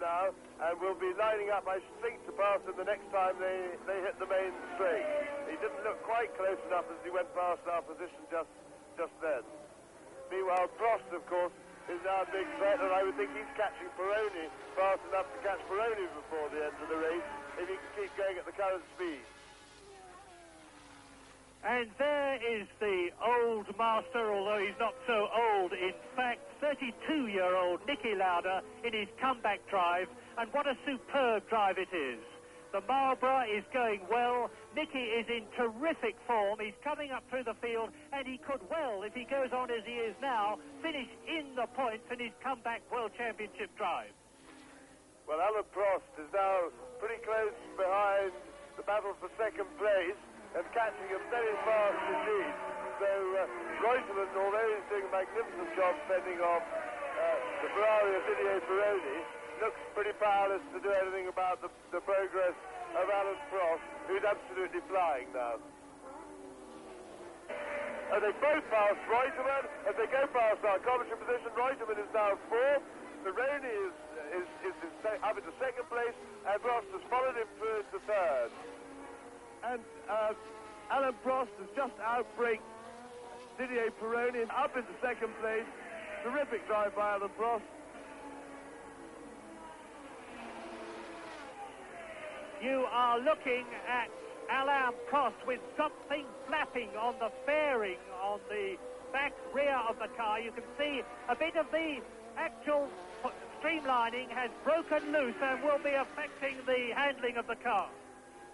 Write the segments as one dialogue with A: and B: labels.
A: now, and will be lining up, I think, to pass him the next time they hit the main straight. He didn't look quite close enough as he went past our position just then. Meanwhile, Prost, of course, is now a big threat, and I would think he's catching Pironi fast enough to catch Pironi before the end of the race if he can keep going at the current speed.
B: And there is the old master, although he's not so old in fact, 32-year-old Niki Lauda in his comeback drive, and what a superb drive it is. The Marlborough is going well, Niki is in terrific form, he's coming up through the field, and he could well, if he goes on as he is now, finish in the points in his comeback World Championship drive.
A: Well, Alan Prost is now pretty close behind the battle for second place, and catching him very fast indeed. So Reutemann, although he's doing a magnificent job fending off the Ferrari of Didier Pironi, looks pretty powerless to do anything about the progress of Alan Prost, who's absolutely flying now. And they both passed Reutemann. As they go past our commentary position, Reutemann is now fourth. Pironi is up into second place, and Prost has followed him through into third. And Alan Prost has just outbraked Didier Pironi up into second place. Terrific drive by Alan Prost.
B: You are looking at Alain Prost with something flapping on the fairing on the back rear of the car. You can see a bit of the actual streamlining has broken loose and will be affecting the handling of the car.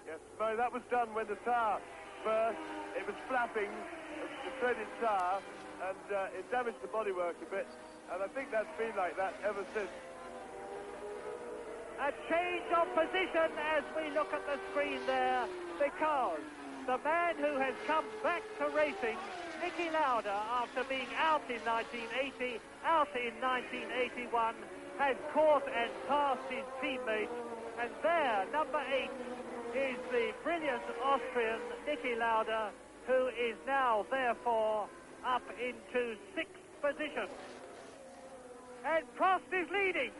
A: Yes, Mo, that was done when the tyre burst. It was flapping, the threaded tyre, and it damaged the bodywork a bit. And I think that's been like that ever since.
B: A change of position as we look at the screen there, because the man who has come back to racing, Niki Lauda, after being out in 1980, out in 1981, has caught and passed his teammate. And there, number 8, is the brilliant Austrian Niki Lauda, who is now, therefore, up into 6th position. And Prost is leading.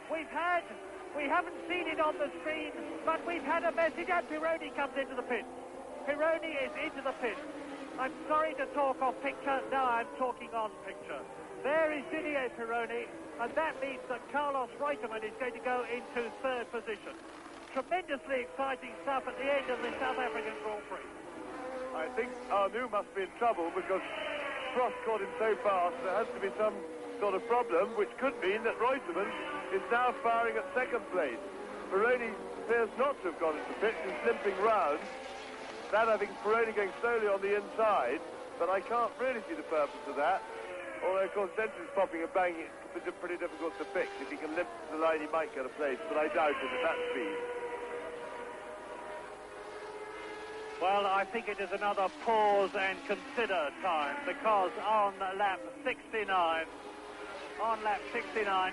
B: We haven't seen it on the screen, but we've had a message, and Pironi comes into the pit. Pironi is into the pit. I'm sorry to talk off picture, now I'm talking on picture. There is Didier Pironi, and that means that Carlos Reutemann is going to go into 3rd position. Tremendously exciting stuff at the end of the South African Grand Prix.
A: I think Arnoux must be in trouble because Prost caught him so fast. There has to be some sort of problem, which could mean that Reutemann is now firing at 2nd place. Pironi appears not to have gone into pit. He's limping round. That, I think, Pironi going slowly on the inside, but I can't really see the purpose of that. Although, of course, Jensen's popping and banging, it's pretty difficult to fix. If he can limp to the line, he might get a place, but I doubt it at that speed.
B: Well, I think it is another pause and consider time, because on lap 69,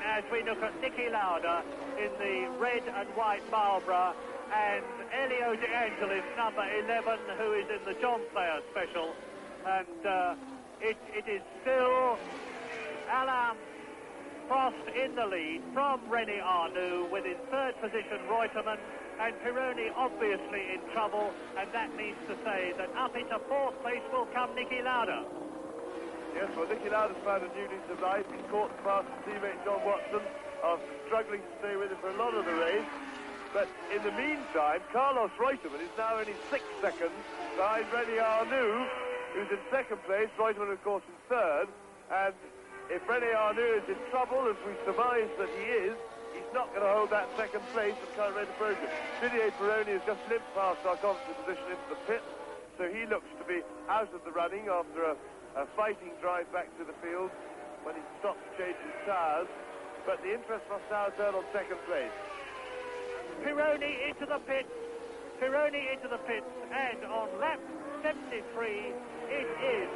B: as we look at Niki Lauda in the red and white Marlborough, and Elio De Angelis, number 11, who is in the John Player special, and it is still Alain Prost in the lead from René Arnoux, with in 3rd position Reutemann, and Pironi obviously in trouble, and that means to say that up into 4th place will come Niki Lauda.
A: Yes, well, Niki Lauda's found a new lease of life. He's caught past his teammate John Watson after struggling to stay with him for a lot of the race. But in the meantime, Carlos Reutemann is now only 6 seconds behind René Arnoux, who's in 2nd place. Reutemann, of course, in 3rd. And if René Arnoux is in trouble, as we surmise that he is, he's not going to hold that 2nd place and can't run the program. Didier Pironi has just limped past our commentary position into the pit, so he looks to be out of the running after a fighting drive back to the field when he stopped to change his tyres. But the interest must now turn on 2nd place.
B: Pironi into the pits, and on lap 73, it is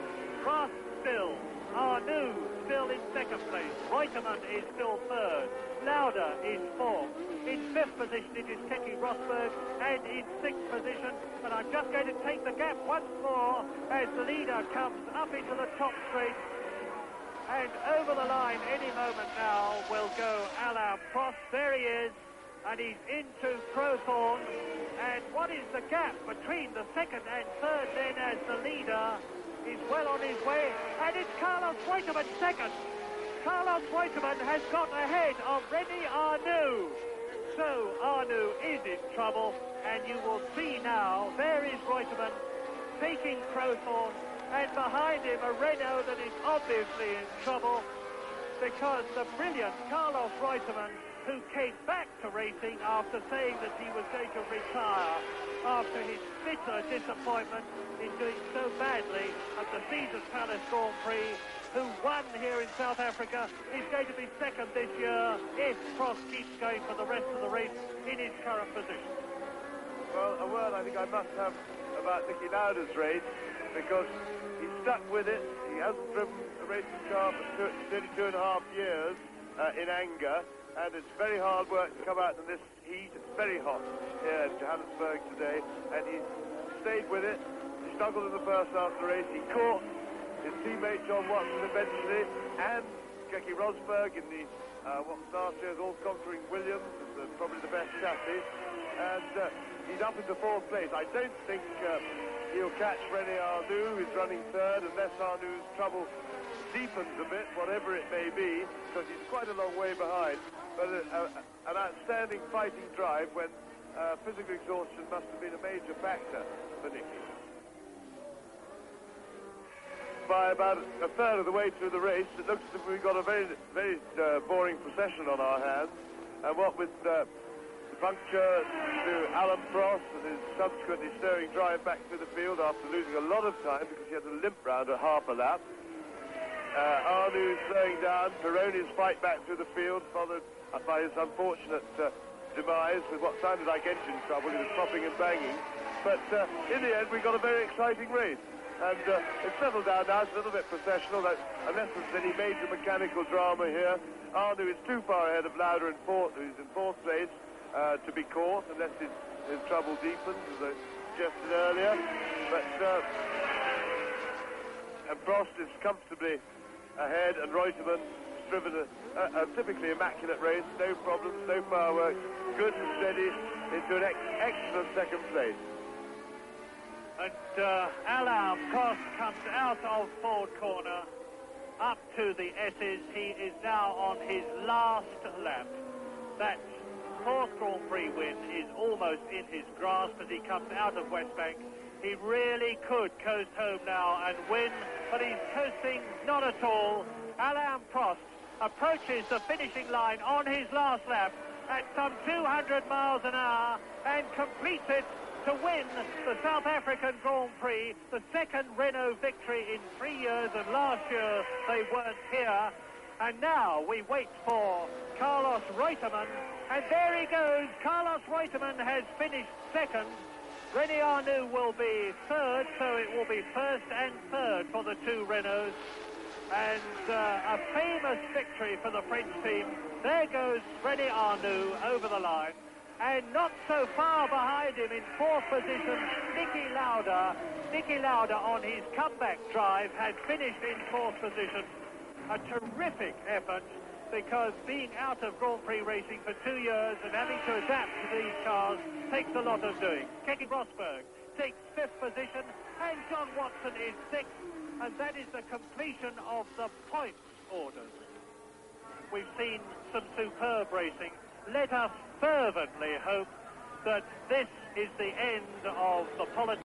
B: Prost still, Arnoux still in 2nd place, Reutemann is still 3rd, Lauda is 4th, in 5th position it is Keke Rosberg, and in 6th position, and I'm just going to take the gap once more as the leader comes up into the top straight, and over the line any moment now will go Alain Prost. There he is, and he's into Crowthorne. And what is the gap between the second and third then, as the leader is well on his way? And it's Carlos Reutemann second. Carlos Reutemann has got ahead of Remy Arnoux. So Arnoux is in trouble, and you will see now, there is Reutemann taking Crowthorne, and behind him a Renault that is obviously in trouble, because the brilliant Carlos Reutemann, who came back to racing after saying that he was going to retire after his bitter disappointment in doing so badly at the Caesars Palace Grand Prix, who won here in South Africa, is going to be second this year if Prost keeps going for the rest of the race in his current position.
A: Well, a word I think I must have about Niki Lauda's race, because he stuck with it. He hasn't driven a racing car for 32 and a half years in anger, and it's very hard work to come out in this heat. It's very hot here in Johannesburg today, and he stayed with it. He struggled in the first half of the race. He caught his teammate John Watson eventually, and Keke Rosberg in the what was last year's all-conquering Williams, is probably the best chassis, and he's up into fourth place. I don't think he'll catch René Arnoux, who's running third, unless Arnoux's trouble deepens a bit, whatever it may be, because he's quite a long way behind. But an outstanding fighting drive when physical exhaustion must have been a major factor for Niki. By about a third of the way through the race, it looks as if we've got a very, very boring procession on our hands. And what with the puncture to Alain Prost and his subsequently stirring drive back through the field after losing a lot of time because he had to limp round at half a lap. Arnoux slowing down, Pironi's fight back through the field, followed by his unfortunate demise with what sounded like engine trouble. He was popping and banging. But in the end, we got a very exciting race. And it's settled down now. It's a little bit processional, unless there's any major mechanical drama here. Arnoux is too far ahead of Lauda in fourth, who's in fourth place, to be caught, unless his trouble deepens, as I suggested earlier. But and Prost is comfortably ahead, and Reutemann has driven a typically immaculate race, no problems, no fireworks, good and steady, into an excellent second place.
B: And Alain Prost comes out of Ford corner, up to the S's. He is now on his last lap. That fourth Grand Prix win is almost in his grasp as he comes out of Westbank. He really could coast home now and win, but he's coasting not at all. Alain Prost approaches the finishing line on his last lap at some 200 miles an hour and completes it to win the South African Grand Prix, the second Renault victory in 3 years, and last year they weren't here. And now we wait for Carlos Reutemann, and there he goes. Carlos Reutemann has finished second. René Arnoux will be third, so it will be first and third for the two Renaults. And a famous victory for the French team. There goes René Arnoux over the line. And not so far behind him in fourth position, Niki Lauda. Niki Lauda on his comeback drive had finished in fourth position. A terrific effort, because being out of Grand Prix racing for 2 years and having to adapt to these cars takes a lot of doing. Keke Rosberg takes fifth position, and John Watson is sixth, and that is the completion of the points orders. We've seen some superb racing. Let us fervently hope that this is the end of the politics.